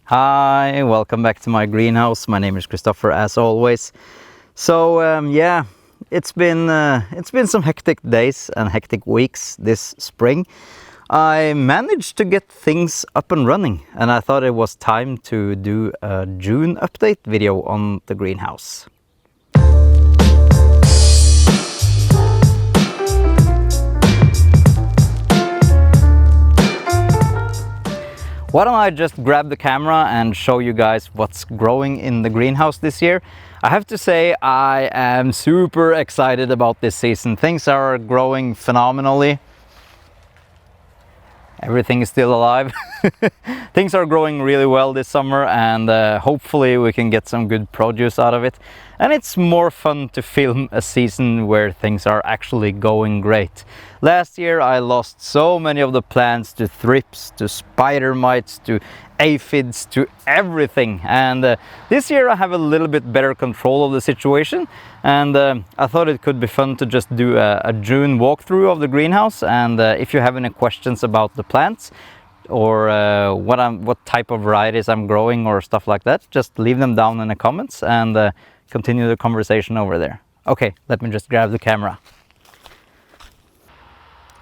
Hi, welcome back to my greenhouse. My name is Christopher, as always. Yeah, it's been some hectic days and hectic weeks this spring. I managed to get things up and running, and I thought it was time to do a June update video on the greenhouse. Why don't I just grab the camera and show you guys what's growing in the greenhouse this year. I have to say I am super excited about this season. Things are growing phenomenally. Everything is still alive. Things are growing really well this summer, and hopefully we can get some good produce out of it. And it's more fun to film a season where things are actually going great. Last year I lost so many of the plants to thrips, to spider mites, to aphids, to everything. And this year I have a little bit better control of the situation, and I thought it could be fun to just do a June walkthrough of the greenhouse. And if you have any questions about the plants or what type of varieties I'm growing or stuff like that, just leave them down in the comments and continue the conversation over there. Okay, let me just grab the camera.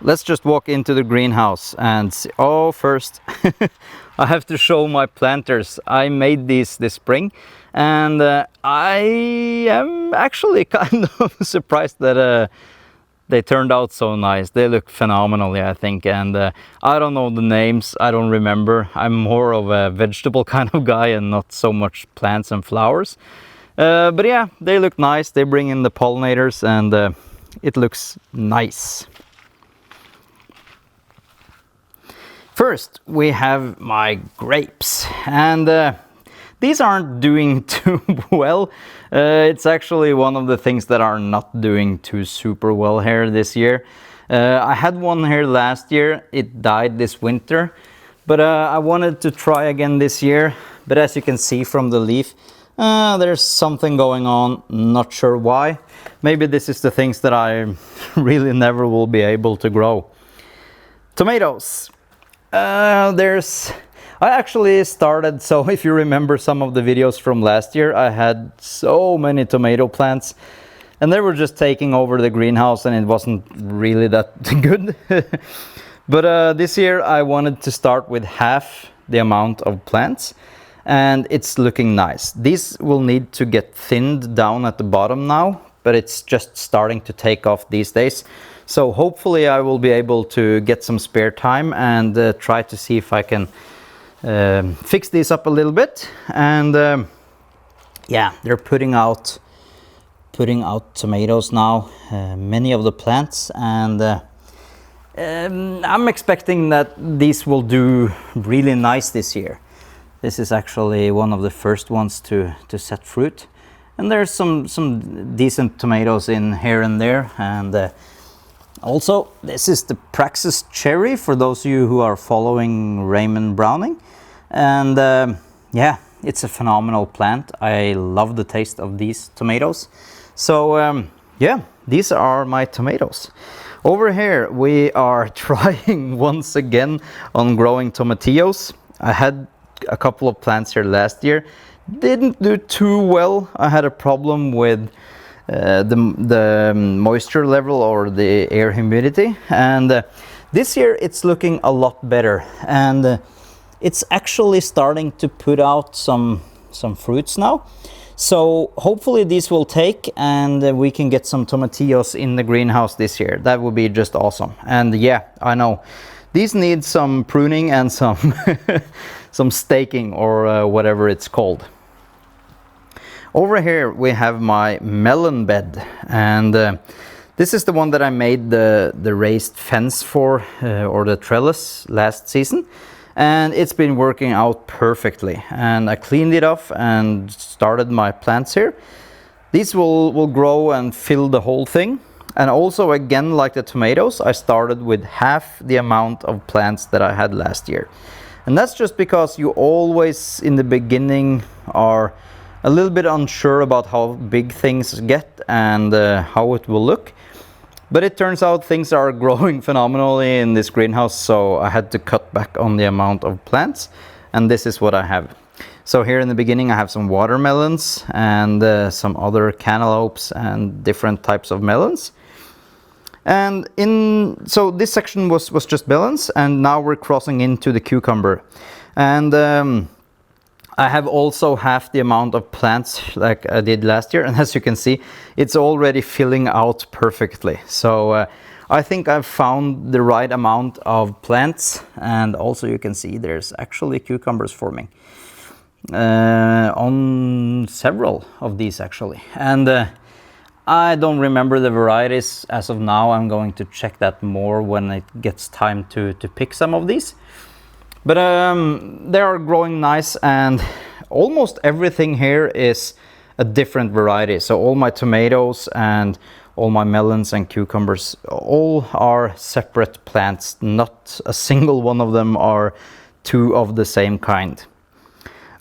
Let's just walk into the greenhouse and see. Oh, first I have to show my planters. I made these this spring, and I am actually kind of surprised that they turned out so nice. They look phenomenally, I think, and I don't know the names, I don't remember. I'm more of a vegetable kind of guy and not so much plants and flowers. But yeah, they look nice. They bring in the pollinators, and it looks nice. First, we have my grapes, and these aren't doing too well. It's actually one of the things that are not doing too super well here this year. I had one here last year. It died this winter, but I wanted to try again this year. But as you can see from the leaf, there's something going on, not sure why. Maybe this is the things that I really never will be able to grow. Tomatoes. I actually started, so if you remember some of the videos from last year, I had so many tomato plants and they were just taking over the greenhouse, and it wasn't really that good. But this year I wanted to start with half the amount of plants, and it's looking nice. These will need to get thinned down at the bottom now, but it's just starting to take off these days. So hopefully I will be able to get some spare time and try to see if I can fix these up a little bit. And yeah, they're putting out tomatoes now, many of the plants, and I'm expecting that these will do really nice this year. This is actually one of the first ones to set fruit, and there's some decent tomatoes in here and there. And also, this is the Praxis cherry, for those of you who are following Raymond Browning. And yeah, it's a phenomenal plant. I love the taste of these tomatoes. So yeah, these are my tomatoes. Over here we are trying once again on growing tomatillos. I had a couple of plants here last year. Didn't do too well. I had a problem with the moisture level or the air humidity, and this year it's looking a lot better, and it's actually starting to put out some fruits now. So hopefully these will take, and we can get some tomatillos in the greenhouse this year. That would be just awesome. And yeah, I know these need some pruning and some some staking, or whatever it's called. Over here we have my melon bed, and this is the one that I made the raised fence for, or the trellis, last season, and it's been working out perfectly. And I cleaned it off and started my plants here. These will grow and fill the whole thing. And also, again, like the tomatoes, I started with half the amount of plants that I had last year. And that's just because you always in the beginning are a little bit unsure about how big things get and how it will look. But it turns out things are growing phenomenally in this greenhouse, so I had to cut back on the amount of plants, and this is what I have. So here in the beginning I have some watermelons and some other cantaloupes and different types of melons. And so this section was just melons, and now we're crossing into the cucumber. And I have also half the amount of plants like I did last year, and as you can see, it's already filling out perfectly. So I think I've found the right amount of plants, and also you can see there's actually cucumbers forming on several of these actually. And I don't remember the varieties as of now. I'm going to check that more when it gets time to pick some of these. But they are growing nice, and almost everything here is a different variety. So all my tomatoes and all my melons and cucumbers, all are separate plants. Not a single one of them are two of the same kind.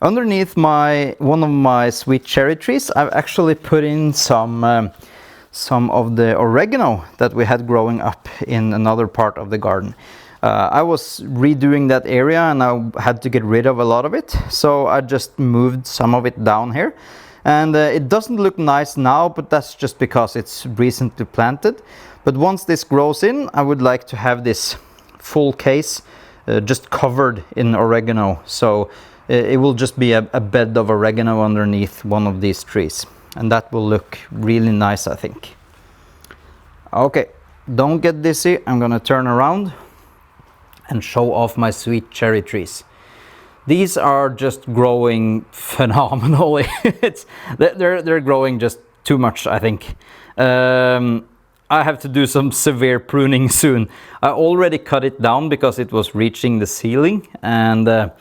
Underneath one of my sweet cherry trees, I've actually put in some of the oregano that we had growing up in another part of the garden. I was redoing that area and I had to get rid of a lot of it, so I just moved some of it down here. And it doesn't look nice now, but that's just because it's recently planted. But once this grows in, I would like to have this full case just covered in oregano. So it will just be a bed of oregano underneath one of these trees, and that will look really nice, I think. Okay, don't get dizzy. I'm gonna turn around and show off my sweet cherry trees. These are just growing phenomenally. They're growing just too much, I think. I have to do some severe pruning soon. I already cut it down because it was reaching the ceiling, and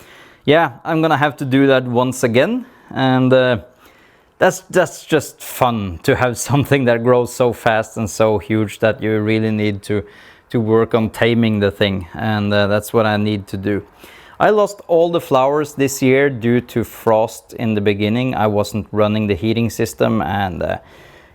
yeah, I'm gonna have to do that once again. And that's just fun to have something that grows so fast and so huge that you really need to work on taming the thing, and that's what I need to do. I lost all the flowers this year due to frost in the beginning. I wasn't running the heating system, and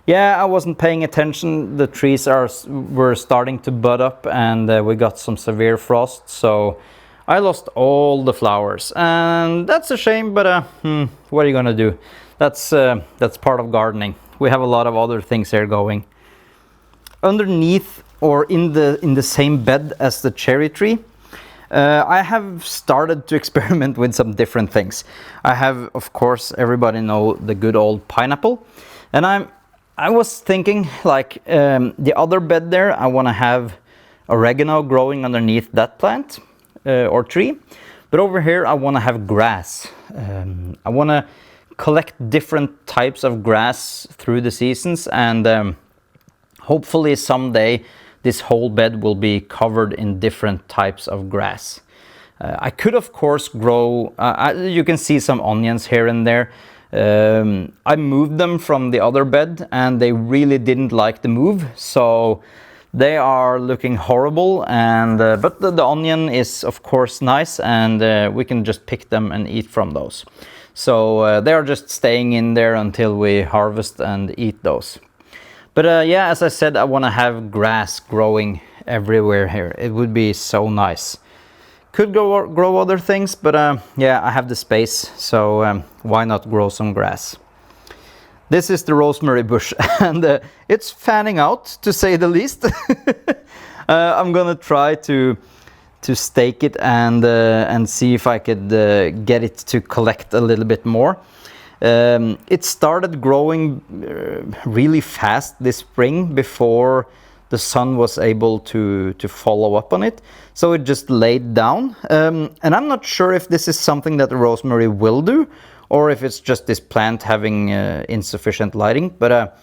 yeah, I wasn't paying attention. The trees were starting to bud up, and we got some severe frost, so I lost all the flowers, and that's a shame, but what are you gonna do? That's part of gardening. We have a lot of other things here going. Underneath, or in the same bed as the cherry tree, I have started to experiment with some different things. I have, of course, everybody know the good old pineapple, and I was thinking, like, the other bed there, I want to have oregano growing underneath that plant or tree, but over here I want to have grass. I want to collect different types of grass through the seasons, and hopefully someday this whole bed will be covered in different types of grass. I could, of course, grow, you can see some onions here and there. I moved them from the other bed and they really didn't like the move, so they are looking horrible, and but the onion is, of course, nice, and we can just pick them and eat from those. So they are just staying in there until we harvest and eat those. But yeah, as I said, I want to have grass growing everywhere here. It would be so nice. Could grow other things, but yeah, I have the space, so why not grow some grass? This is the rosemary bush, and it's fanning out, to say the least. I'm gonna try to stake it and see if I could get it to collect a little bit more. It started growing really fast this spring before the sun was able to follow up on it, so it just laid down. And I'm not sure if this is something that the rosemary will do, or if it's just this plant having insufficient lighting. But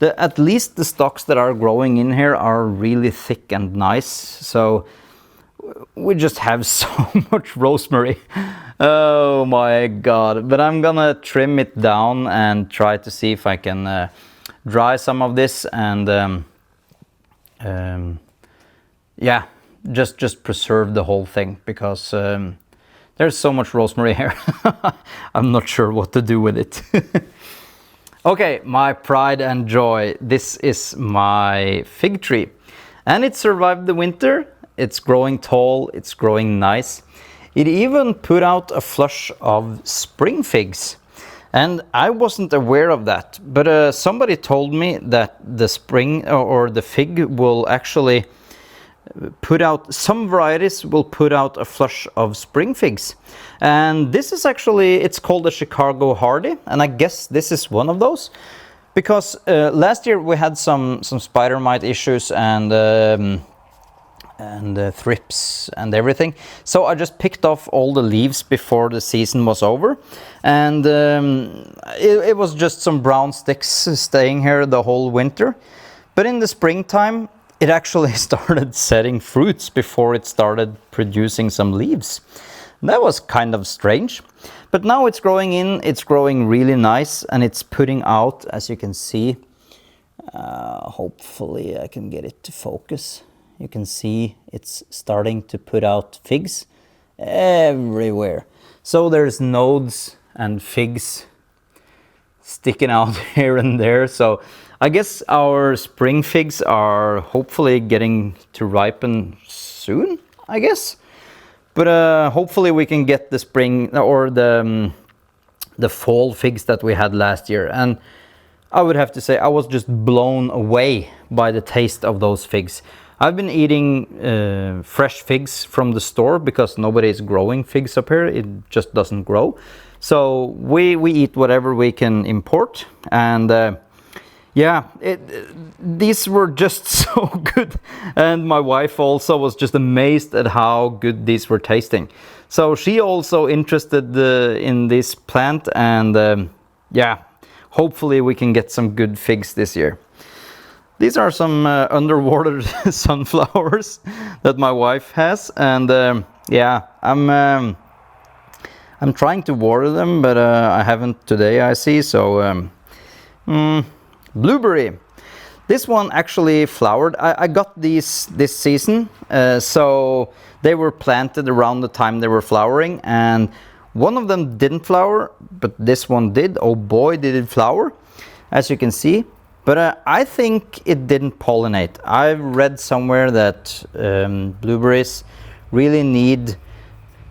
at least the stalks that are growing in here are really thick and nice, so we just have so much rosemary. Oh my god. But I'm gonna trim it down and try to see if I can dry some of this, and yeah, just preserve the whole thing, because there's so much rosemary here. I'm not sure what to do with it. Okay, my pride and joy. This is my fig tree, and it survived the winter. It's growing tall, it's growing nice. It even put out a flush of spring figs. And I wasn't aware of that, but somebody told me that the spring or the fig will actually put out, some varieties will put out a flush of spring figs. And this is actually, it's called a Chicago Hardy, and I guess this is one of those. Because last year we had some spider mite issues and thrips and everything. So I just picked off all the leaves before the season was over. And it was just some brown sticks staying here the whole winter. But in the springtime, it actually started setting fruits before it started producing some leaves. That was kind of strange. But now it's growing in, it's growing really nice, and it's putting out, as you can see, hopefully I can get it to focus. You can see it's starting to put out figs everywhere. So there's nodes and figs sticking out here and there. So I guess our spring figs are hopefully getting to ripen soon, I guess. But hopefully we can get the spring or the fall figs that we had last year. And I would have to say I was just blown away by the taste of those figs. I've been eating fresh figs from the store because nobody is growing figs up here. It just doesn't grow. So we eat whatever we can import. And yeah, these were just so good. And my wife also was just amazed at how good these were tasting. So she also interested in this plant. And yeah, hopefully we can get some good figs this year. These are some underwater sunflowers that my wife has, and yeah, I'm trying to water them, but I haven't today, I see. So blueberry, this one actually flowered. I got these this season, so they were planted around the time they were flowering, and one of them didn't flower, but this one did. Oh boy, did it flower, as you can see. But I think it didn't pollinate. I've read somewhere that blueberries really need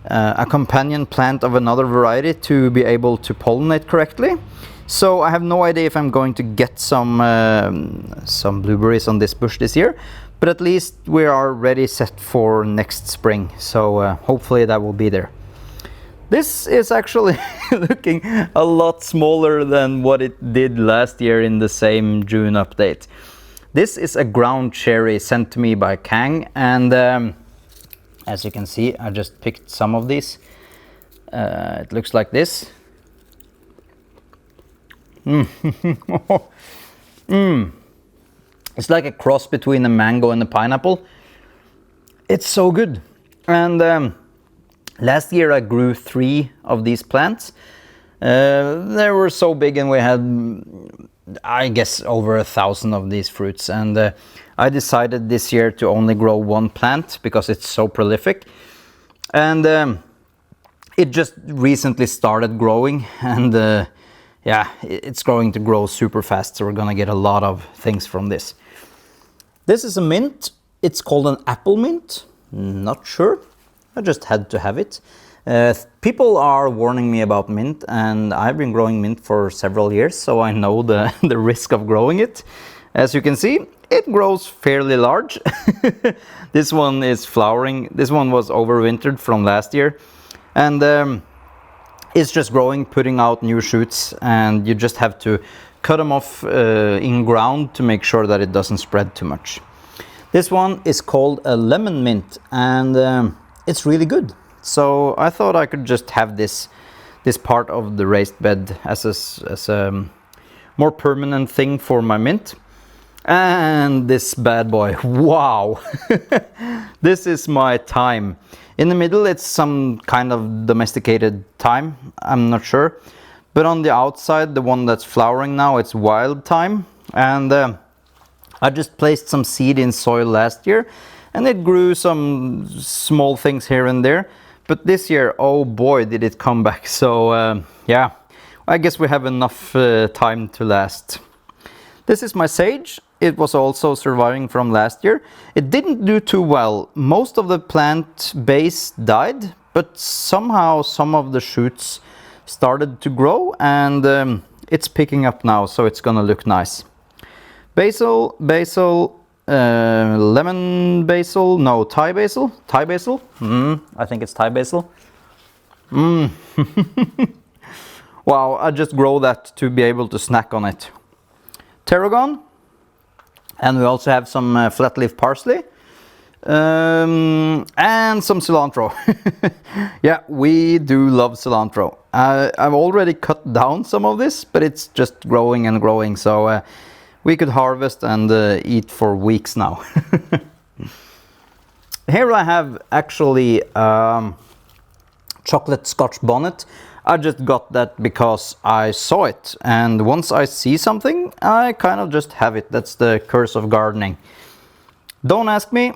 a companion plant of another variety to be able to pollinate correctly. So I have no idea if I'm going to get some blueberries on this bush this year. But at least we are ready set for next spring. So hopefully that will be there. This is actually looking a lot smaller than what it did last year in the same June update. This is a ground cherry sent to me by Kang, and as you can see, I just picked some of these. It looks like this. It's like a cross between a mango and a pineapple. It's so good. And last year I grew 3 of these plants. They were so big, and we had, I guess, over 1,000 of these fruits. And I decided this year to only grow 1 plant because it's so prolific. And it just recently started growing, and yeah, it's going to grow super fast. So we're gonna get a lot of things from this. This is a mint. It's called an apple mint. Not sure. I just had to have it. People are warning me about mint, and I've been growing mint for several years, so I know the risk of growing it. As you can see, it grows fairly large. This one is flowering. This one was overwintered from last year, and it's just growing, putting out new shoots, and you just have to cut them off in ground to make sure that it doesn't spread too much. This one is called a lemon mint, and it's really good. So I thought I could just have this part of the raised bed as a more permanent thing for my mint. And this bad boy, wow! This is my thyme. In the middle it's some kind of domesticated thyme, I'm not sure. But on the outside, the one that's flowering now, it's wild thyme. And I just placed some seed in soil last year, and it grew some small things here and there. But this year, oh boy, did it come back. So yeah, I guess we have enough time to last. This is my sage. It was also surviving from last year. It didn't do too well. Most of the plant base died, but somehow some of the shoots started to grow, and it's picking up now, so it's gonna look nice. Basil, lemon basil, no, Thai basil, I think it's Thai basil. Wow, I just grow that to be able to snack on it. Tarragon, and we also have some flat leaf parsley, and some cilantro. Yeah, we do love cilantro. I've already cut down some of this, but it's just growing and growing, so we could harvest and eat for weeks now. Here I have actually chocolate Scotch bonnet. I just got that because I saw it, and once I see something, I kind of just have it. That's the curse of gardening. Don't ask me.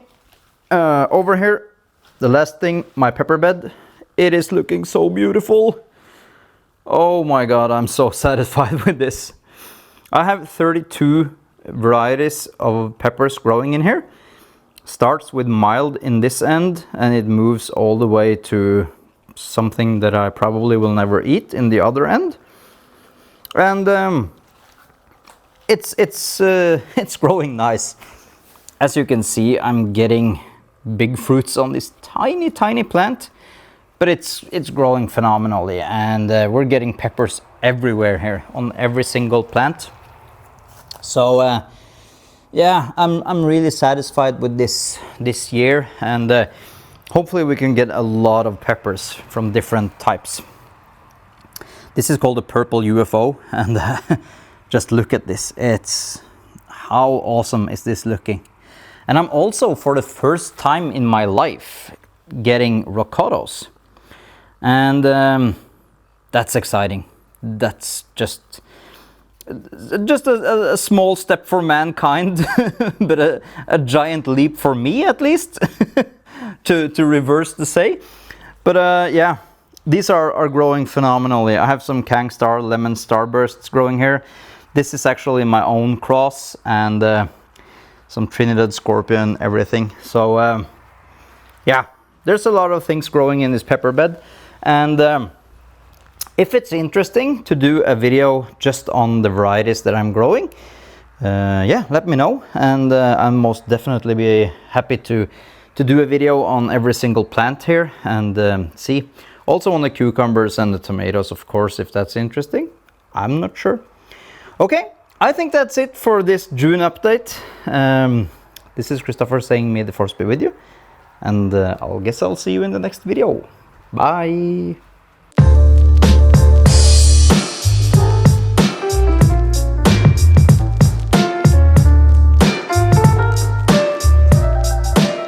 Over here, the last thing, my pepper bed. It is looking so beautiful. Oh my god, I'm so satisfied with this. I have 32 varieties of peppers growing in here. Starts with mild in this end, and it moves all the way to something that I probably will never eat in the other end. And it's growing nice. As you can see, I'm getting big fruits on this tiny plant, but it's growing phenomenally, and we're getting peppers everywhere here on every single plant. So yeah, I'm really satisfied with this year, and hopefully we can get a lot of peppers from different types. This is called a purple UFO, and just look at this. It's how awesome is this looking. And I'm also, for the first time in my life, getting rocotos. And that's exciting. That's just a small step for mankind, but a giant leap for me, at least, to reverse the say. But yeah, these are growing phenomenally. I have some Kangstar lemon starbursts growing here. This is actually my own cross, and some Trinidad scorpion, everything. So yeah, there's a lot of things growing in this pepper bed, and if it's interesting to do a video just on the varieties that I'm growing, yeah, let me know, and I'll most definitely be happy to do a video on every single plant here, and see. Also on the cucumbers and the tomatoes, of course, if that's interesting. I'm not sure. Okay, I think that's it for this June update. This is Christopher saying, may the force be with you, and I guess I'll see you in the next video. Bye!